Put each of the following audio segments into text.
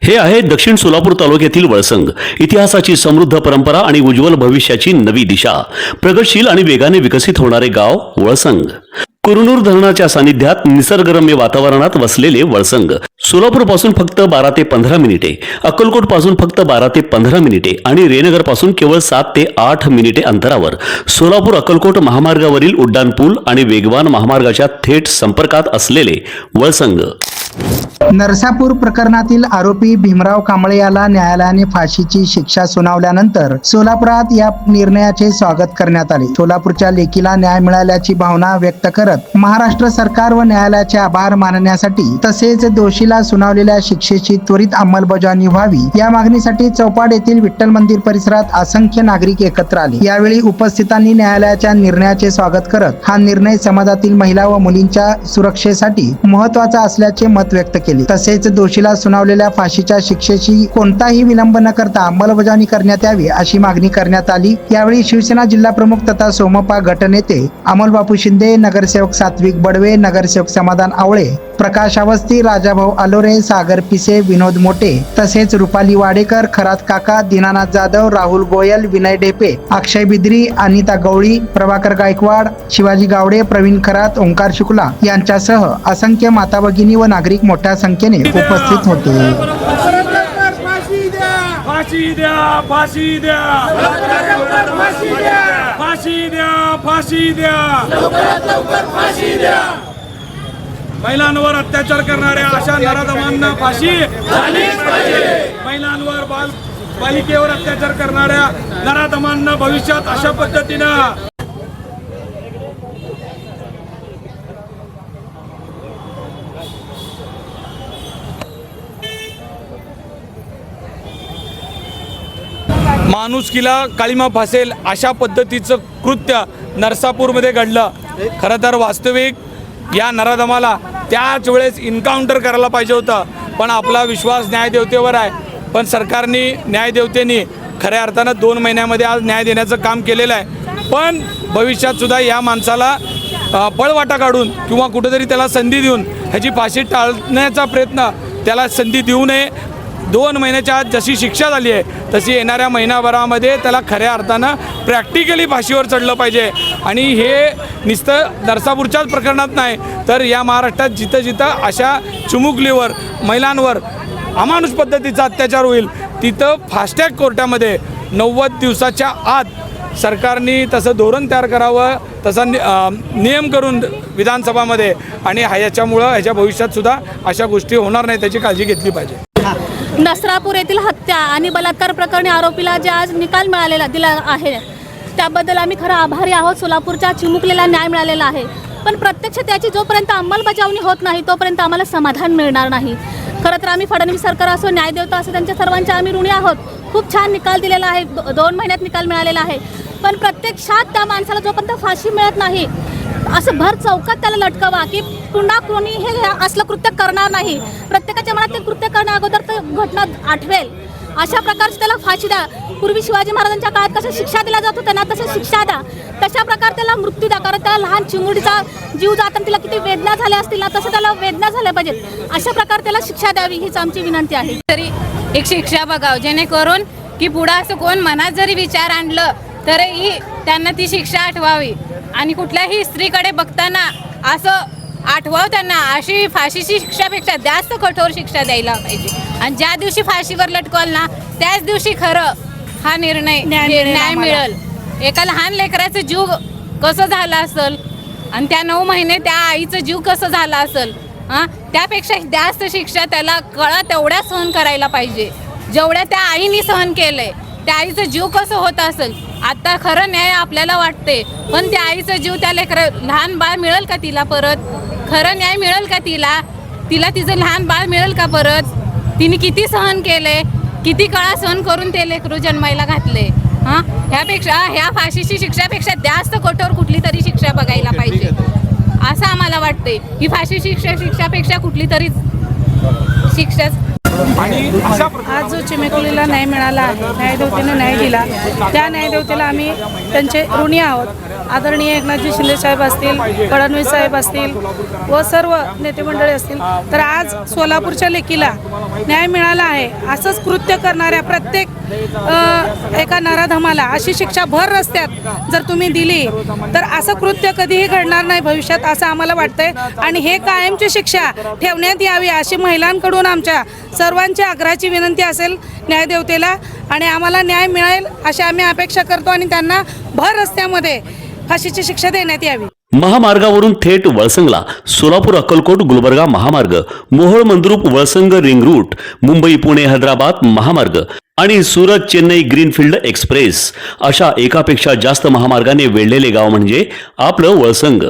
हे आहे दक्षिण सोलापूर तालुक्यातील वळसंग. इतिहासाची समृद्ध परंपरा आणि उज्ज्वल भविष्याची नवी दिशा. प्रगतशील आणि वेगाने विकसित होणारे गाव वळसंग. कुरनूर धरणाच्या सानिध्यात निसर्गरम्य वातावरणात वसलेले वळसंग सोलापूर पासून फक्त 12 ते 15 मिनिटे, अक्कलकोट पासून फक्त 12 ते 15 मिनिटे आणि रेनगर पासून केवळ 7 ते 8 मिनिटे अंतरावर सोलापूर अक्कलकोट महामार्गावरील उड्डाण पूल आणि वेगवान महामार्गाच्या थेट संपर्कात असलेले वळसंग. नरसापूर प्रकरणातील आरोपी भीमराव कांबळे याला न्यायालयाने फाशीची शिक्षा सुनावल्यानंतर सोलापुरात या निर्णयाचे स्वागत करण्यात आले. सोलापूरच्या लेकीला न्याय मिळाल्याची भावना व्यक्त करत महाराष्ट्र सरकार व न्यायालयाचे आभार मानण्यासाठी तसेच दोषीला सुनावलेल्या शिक्षेची त्वरित अंमलबजावणी व्हावी या मागणीसाठी चौपाड येथील विठ्ठल मंदिर परिसरात असंख्य नागरिक एकत्र आले. यावेळी उपस्थितांनी न्यायालयाच्या निर्णयाचे स्वागत करत हा निर्णय समाजातील महिला व मुलींच्या सुरक्षेसाठी महत्त्वाचा असल्याचे मत व्यक्त केले. तसेच दोषीला सुनावलेल्या फाशीच्या शिक्षेची कोणताही विलंब न करता अंमलबजावणी करण्यात यावी अशी मागणी करण्यात आली. यावेळी शिवसेना जिल्हा प्रमुख तथा सोमपा गटनेते अमोलबापू शिंदे, नगरसेवक सात्विक बडवे, नगरसेवक समाधान आवळे, प्रकाश अवस्थी, राजाभाऊ आलोरे, सागर पिसे, विनोद मोटे तसेच रुपाली वाडेकर, खरात काका, दीनानाथ जाधव, राहुल गोयल, विनय ढेपे, अक्षय बिद्री, अनिता गवळी, प्रभाकर गायकवाड, शिवाजी गावडे, प्रवीण खरात, ओंकार शुक्ला यांच्यासह असंख्य माता भगिनी व नागरिक मोठ्या संख्येने उपस्थित होते. फाशी द्या, फाशी द्या, फाशी द्या, फाशी द्या, फाशी द्या. महिलांवर अत्याचार करणाऱ्या अशा नराधमांना फाशी झालीच पाहिजे. महिलांवर बालिकेवर अत्याचार करणाऱ्या नराधमांना भविष्यात अशा पद्धतीनं माणुसकीला काळीमा फासेल अशा पद्धतीचं कृत्य नरसापूरमध्ये घडलं. खरं तर वास्तविक या नराधमाला त्याच वेळेस इन्काउंटर करायला पाहिजे होतं, पण आपला विश्वास न्यायदेवतेवर आहे. पण सरकारने न्यायदेवतेने खऱ्या अर्थानं 2 महिन्यामध्ये आज न्याय देण्याचं काम केलेलं आहे. पण भविष्यात सुद्धा या माणसाला पळवाटा काढून किंवा कुठेतरी त्याला संधी देऊन ह्याची फाशी टाळण्याचा प्रयत्न, त्याला संधी देऊ नये. 2 महिन्याच्या आत जशी शिक्षा झाली आहे तशी येणाऱ्या महिनाभरामध्ये त्याला खऱ्या अर्थानं प्रॅक्टिकली फाशीवर चढलं पाहिजे. आणि हे नुसतं नरसापूरच्याच प्रकरणात नाही तर या महाराष्ट्रात जिथं जिथं अशा चिमुकलीवर, महिलांवर अमानुष पद्धतीचा अत्याचार होईल तिथं फास्टॅग कोर्टामध्ये 90 दिवसाच्या आत सरकारने तसं धोरण तयार करावं, तसा नियम करून विधानसभामध्ये. आणि ह्याच्यामुळं ह्याच्या भविष्यातसुद्धा अशा गोष्टी होणार नाही त्याची काळजी घेतली पाहिजे. नरसापूर येथील हत्या आणि बलात्कार प्रकरणी आरोपीला जे आज निकाल दिला आहे त्याबद्दल आम्ही खरं आभारी आहोत. सोलापूरच्या चिमुकलेला न्याय मिळालेला आहे, पण प्रत्यक्ष त्याची जोपर्यंत अंमलबजावणी होत नाही तोपर्यंत आम्हाला समाधान मिळणार नाही. खरं तर आम्ही फडणवीस सरकार असो, न्यायदेवता असो, त्यांच्या सर्वांच्या आम्ही ऋणी आहोत. खूप छान निकाल दिलेला आहे, 2 महिन्यात निकाल मिळालेला आहे. पण प्रत्यक्षात त्या माणसाला जोपर्यंत फाशी मिळत नाही असं भर चौकात त्याला लटकावा की पुन्हा कोणी हे असलं कृत्य करणार नाही. प्रत्येकाच्या मनात ते कृत्य करण्या अगोदर तर घटना आठवेल अशा प्रकारची त्याला फाशी द्या. पूर्वी शिवाजी महाराजांच्या काळात कसं शिक्षा दिला जातो त्यांना तसं शिक्षा द्या. तशा प्रकारे त्याला मृत्यू द्या. कारण त्याला लहान चिमुडीचा जीव जाताना तिला किती वेदना झाल्या असतील ना, तसं त्याला वेदना झाल्या पाहिजेत. अशा प्रकारे त्याला शिक्षा द्यावी हीच आमची विनंती आहे. तरी एक शिक्षा बघावं जेणेकरून की पुढं असं कोण मनात जरी विचार आणलं तरीही त्यांना ती शिक्षा आठवावी. आणि कुठल्याही स्त्रीकडे बघताना असं आठवावं त्यांना. अशी फाशीची शिक्षापेक्षा जास्त कठोर शिक्षा द्यायला पाहिजे. आणि ज्या दिवशी फाशीवर लटकवाल ना त्याच दिवशी खरं हा निर्णय न्याय मिळेल. एका लहान लेकराचं जीव कसं झाला असेल आणि त्या 9 महिने त्या आईचं जीव कसं झाला असेल, त्यापेक्षा जास्त शिक्षा त्याला कळा तेवढ्या सहन करायला पाहिजे जेवढ्या त्या आईने सहन केलंय. त्या आईचं जीव कसं होत असेल. आता खरं न्याय आपल्याला वाटते, पण त्या आईचं जीव त्या लहान बाळ मिळेल का तिला परत? खरं न्याय मिळेल का तिला? तिचं लहान बाळ मिळेल का परत? तिने किती सहन केले, किती काळा सहन करून ते लेकरू जन्मायला घातले. ह्या फाशीची शिक्षापेक्षा जास्त कठोर कुठली तरी शिक्षा बघायला पाहिजे असं आम्हाला वाटते. ही फाशी शिक्षापेक्षा कुठली तरी शिक्षा आणि अशा आज जो चिमुकलीला न्याय मिळाला आहे, न्यायदेवतेने न्याय दिला, त्या न्यायदेवतेला आम्ही त्यांचे ऋणी आहोत. आदरणीय एकनाथजी शिंदे साहेब असतील, फडणवीस साहेब असतील व सर्व नेते मंडळी असतील, तर आज सोलापूरच्या लेकीला न्याय मिळाला आहे. असंच कृत्य करणाऱ्या प्रत्येक एका नराधमाला अशी शिक्षा भर रस्त्यात जर तुम्ही दिली तर असं कृत्य कधीही घडणार नाही भविष्यात, असं आम्हाला वाटतंय. आणि हे कायमची शिक्षा ठेवण्यात यावी अशी महिलांकडून आमच्या सर्वांची आग्रहाची विनंती असेल न्यायदेवतेला. आणि आम्हाला न्याय मिळेल अशी आम्ही अपेक्षा करतो आणि त्यांना भर रस्त्यामध्ये फाशीची शिक्षा देण्यात यावी. महामार्गावरून थेट वळसंगला सोलापूर अक्कलकोट गुलबर्गा महामार्ग, मोहोळ मंद्रुप वळसंग रिंग रूट, मुंबई पुणे हैदराबाद महामार्ग आणि सुरत चेन्नई ग्रीनफील्ड एक्सप्रेस अशा एकापेक्षा जास्त महामार्गाने वेढलेले गाव म्हणजे आपलं वळसंग.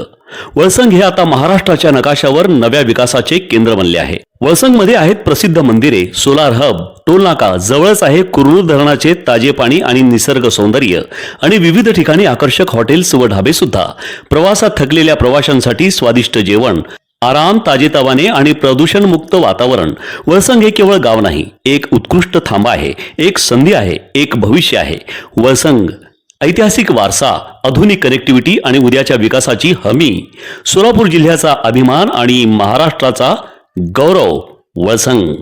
वळसंग हे आता महाराष्ट्राच्या नकाशावर नव्या विकासाचे केंद्र बनले आहे. वळसंगमध्ये आहेत प्रसिद्ध मंदिरे, सोलार हब, टोलनाका, जवळच आहे कुरनूर धरणाचे ताजे पाणी आणि निसर्ग सौंदर्य आणि विविध ठिकाणी आकर्षक हॉटेल्स व ढाबे सुद्धा. प्रवासात थकलेल्या प्रवाशांसाठी स्वादिष्ट जेवण, आराम, ताजेतवाने आणि प्रदूषणमुक्त वातावरण. वळसंग हे केवळ गाव नाही, एक उत्कृष्ट थांबा आहे, एक संधी आहे, एक भविष्य आहे. वळसंग ऐतिहासिक वारसा, आधुनिक कनेक्टिव्हिटी आणि उद्याच्या विकासाची हमी. सोलापूर जिल्ह्याचा अभिमान आणि महाराष्ट्राचा गौरव. वळसंग.